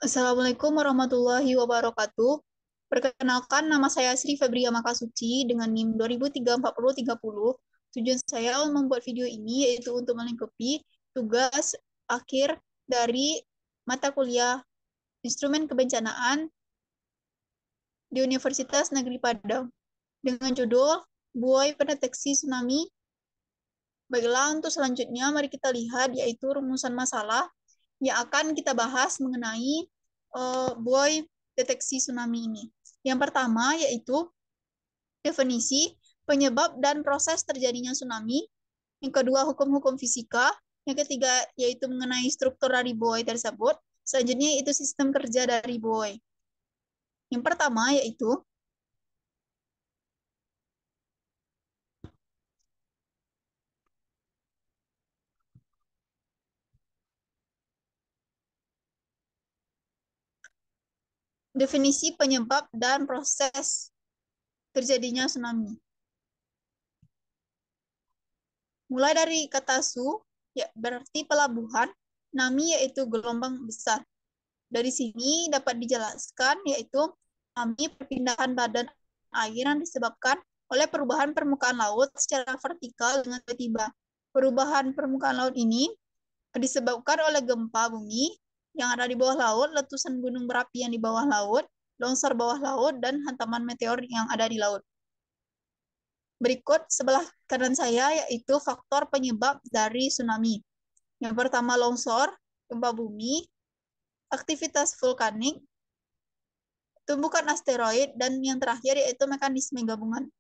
Assalamualaikum warahmatullahi wabarakatuh. Perkenalkan, nama saya Sri Febria Makasuci dengan NIM 20034030. Tujuan saya membuat video ini yaitu untuk melengkapi tugas akhir dari mata kuliah Instrumen Kebencanaan di Universitas Negeri Padang dengan judul Buoy Pendeteksi Tsunami. Baiklah, untuk selanjutnya mari kita lihat yaitu rumusan masalah yang akan kita bahas mengenai buoy deteksi tsunami ini. Yang pertama yaitu definisi, penyebab dan proses terjadinya tsunami. Yang kedua, hukum-hukum fisika. Yang ketiga yaitu mengenai struktur dari buoy tersebut. Selanjutnya itu sistem kerja dari buoy. Yang pertama yaitu definisi penyebab dan proses terjadinya tsunami. Mulai dari kata su, ya berarti pelabuhan, nami yaitu gelombang besar. Dari sini dapat dijelaskan yaitu nami perpindahan badan air yang disebabkan oleh perubahan permukaan laut secara vertikal dengan tiba-tiba. Perubahan permukaan laut ini disebabkan oleh gempa bumi yang ada di bawah laut, letusan gunung berapi yang di bawah laut, longsor bawah laut, dan hantaman meteor yang ada di laut. Berikut sebelah kanan saya yaitu faktor penyebab dari tsunami. Yang pertama longsor, gempa bumi, aktivitas vulkanik, tumbukan asteroid, dan yang terakhir yaitu mekanisme gabungan.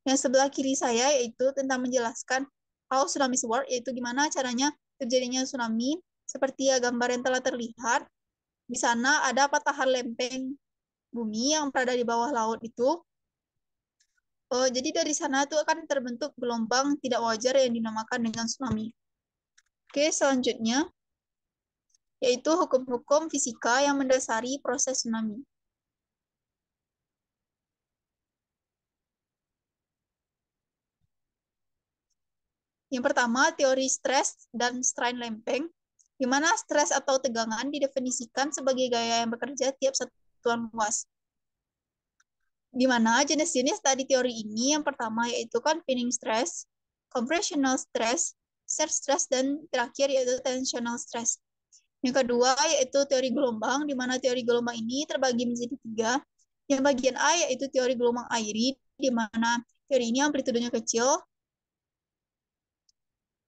Yang sebelah kiri saya yaitu tentang menjelaskan how tsunamis work, yaitu gimana caranya terjadinya tsunami, seperti ya gambar yang telah terlihat. Di sana ada patahan lempeng bumi yang berada di bawah laut itu. Jadi dari sana itu akan terbentuk gelombang tidak wajar yang dinamakan dengan tsunami. Oke, selanjutnya yaitu hukum-hukum fisika yang mendasari proses tsunami. Yang pertama, teori stres dan strain lempeng, di mana stres atau tegangan didefinisikan sebagai gaya yang bekerja tiap satuan luas. Di mana jenis-jenis tadi teori ini, yang pertama yaitu confining stress, compressional stress, shear stress, dan terakhir yaitu tensional stress. Yang kedua yaitu teori gelombang, di mana teori gelombang ini terbagi menjadi tiga. Yang bagian A yaitu teori gelombang airi, di mana teori ini amplitudenya kecil,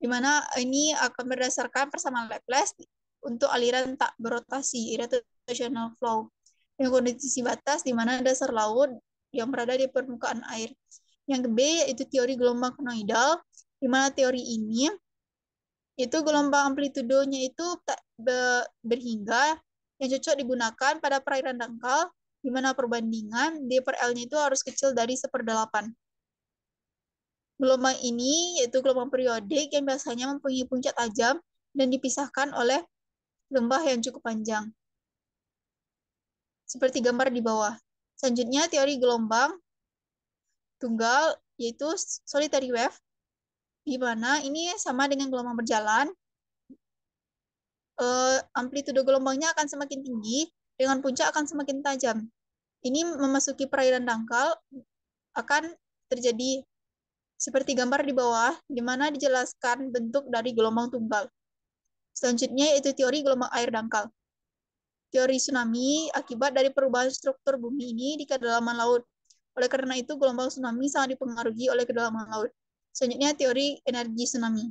di mana ini akan berdasarkan persamaan Laplace untuk aliran tak berotasi, irrotational flow. Yang kondisi batas, di mana dasar laut yang berada di permukaan air. Yang B yaitu teori gelombang konoidal, di mana teori ini itu gelombang amplitudonya itu tak berhingga, yang cocok digunakan pada perairan dangkal, di mana perbandingan D per L-nya itu harus kecil dari 1/8. Gelombang ini yaitu gelombang periodik yang biasanya mempunyai puncak tajam dan dipisahkan oleh lembah yang cukup panjang. Seperti gambar di bawah. Selanjutnya teori gelombang tunggal yaitu solitary wave, di mana ini sama dengan gelombang berjalan. Amplitudo gelombangnya akan semakin tinggi, dengan puncak akan semakin tajam. Ini memasuki perairan dangkal akan terjadi seperti gambar di bawah, di mana dijelaskan bentuk dari gelombang tunggal. Selanjutnya yaitu teori gelombang air dangkal. Teori tsunami akibat dari perubahan struktur bumi ini di kedalaman laut. Oleh karena itu, gelombang tsunami sangat dipengaruhi oleh kedalaman laut. Selanjutnya teori energi tsunami.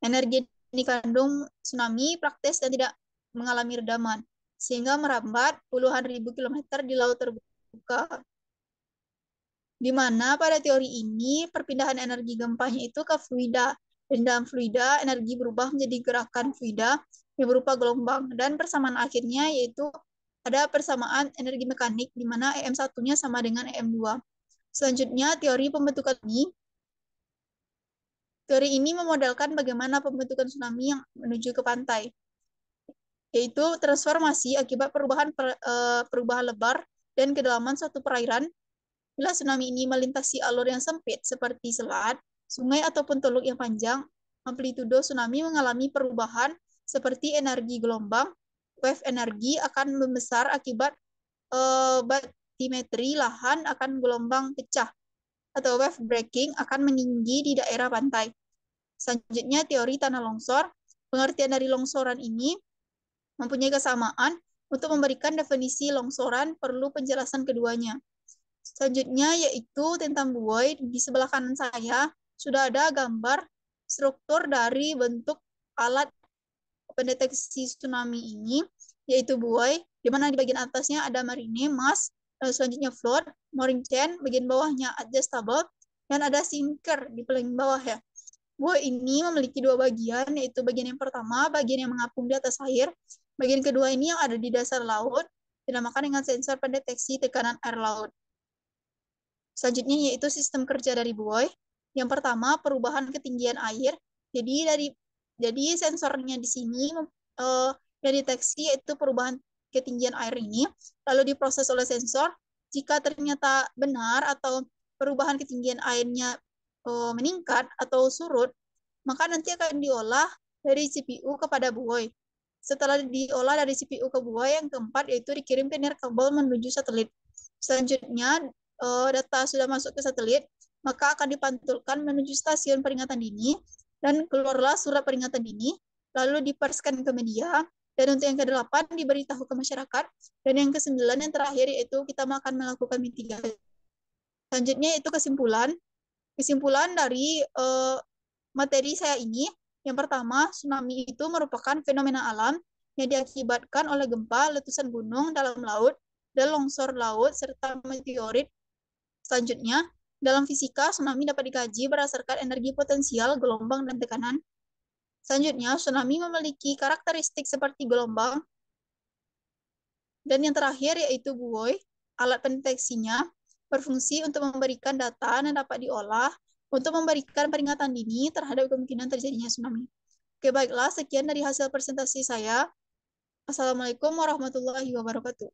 Energi yang dikandung tsunami praktis dan tidak mengalami redaman, sehingga merambat puluhan ribu kilometer di laut terbuka. Di mana pada teori ini perpindahan energi gempanya itu ke fluida. Dan dalam fluida, energi berubah menjadi gerakan fluida yang berupa gelombang. Dan persamaan akhirnya yaitu ada persamaan energi mekanik, di mana EM1-nya sama dengan EM2. Selanjutnya, teori pembentukan ini. Teori ini memodelkan bagaimana pembentukan tsunami yang menuju ke pantai, yaitu transformasi akibat perubahan lebar dan kedalaman suatu perairan. Bila tsunami ini melintasi alur yang sempit seperti selat, sungai, ataupun teluk yang panjang, amplitudo tsunami mengalami perubahan seperti energi gelombang wave energi akan membesar akibat batimetri lahan akan gelombang pecah atau wave breaking akan meninggi di daerah pantai. Selanjutnya, teori tanah longsor. Pengertian dari longsoran ini mempunyai kesamaan. Untuk memberikan definisi longsoran, perlu penjelasan keduanya. Selanjutnya, yaitu tentang buoy. Di sebelah kanan saya, sudah ada gambar struktur dari bentuk alat pendeteksi tsunami ini, yaitu buoy, di mana di bagian atasnya ada marine, mast, selanjutnya float, mooring chain, bagian bawahnya adjustable, dan ada sinker di paling bawah ya. Buoy ini memiliki dua bagian, yaitu bagian yang pertama, bagian yang mengapung di atas air. Bagian kedua ini yang ada di dasar laut, dinamakan dengan sensor pendeteksi tekanan air laut. Selanjutnya yaitu sistem kerja dari buoy. Yang pertama, perubahan ketinggian air. Jadi sensornya di sini mendeteksi yaitu perubahan ketinggian air ini, lalu diproses oleh sensor. Jika ternyata benar atau perubahan ketinggian airnya meningkat atau surut, maka nanti akan diolah dari CPU kepada buoy. Setelah diolah dari CPU ke buoy, yang keempat yaitu dikirim ke kabel menuju satelit. Selanjutnya, data sudah masuk ke satelit, maka akan dipantulkan menuju stasiun peringatan dini, dan keluarlah surat peringatan dini, lalu diperskan ke media, dan untuk yang ke-8 diberitahu ke masyarakat, dan yang ke-9 yang terakhir yaitu kita akan melakukan mitigasi. Selanjutnya itu kesimpulan. Kesimpulan dari materi saya ini, yang pertama, tsunami itu merupakan fenomena alam yang diakibatkan oleh gempa, letusan gunung dalam laut, dan longsor laut, serta meteorit. Selanjutnya, dalam fisika, tsunami dapat dikaji berdasarkan energi potensial, gelombang, dan tekanan. Selanjutnya, tsunami memiliki karakteristik seperti gelombang. Dan yang terakhir yaitu buoy, alat pendeteksinya berfungsi untuk memberikan data yang dapat diolah untuk memberikan peringatan dini terhadap kemungkinan terjadinya tsunami. Oke, baiklah, sekian dari hasil presentasi saya. Assalamualaikum warahmatullahi wabarakatuh.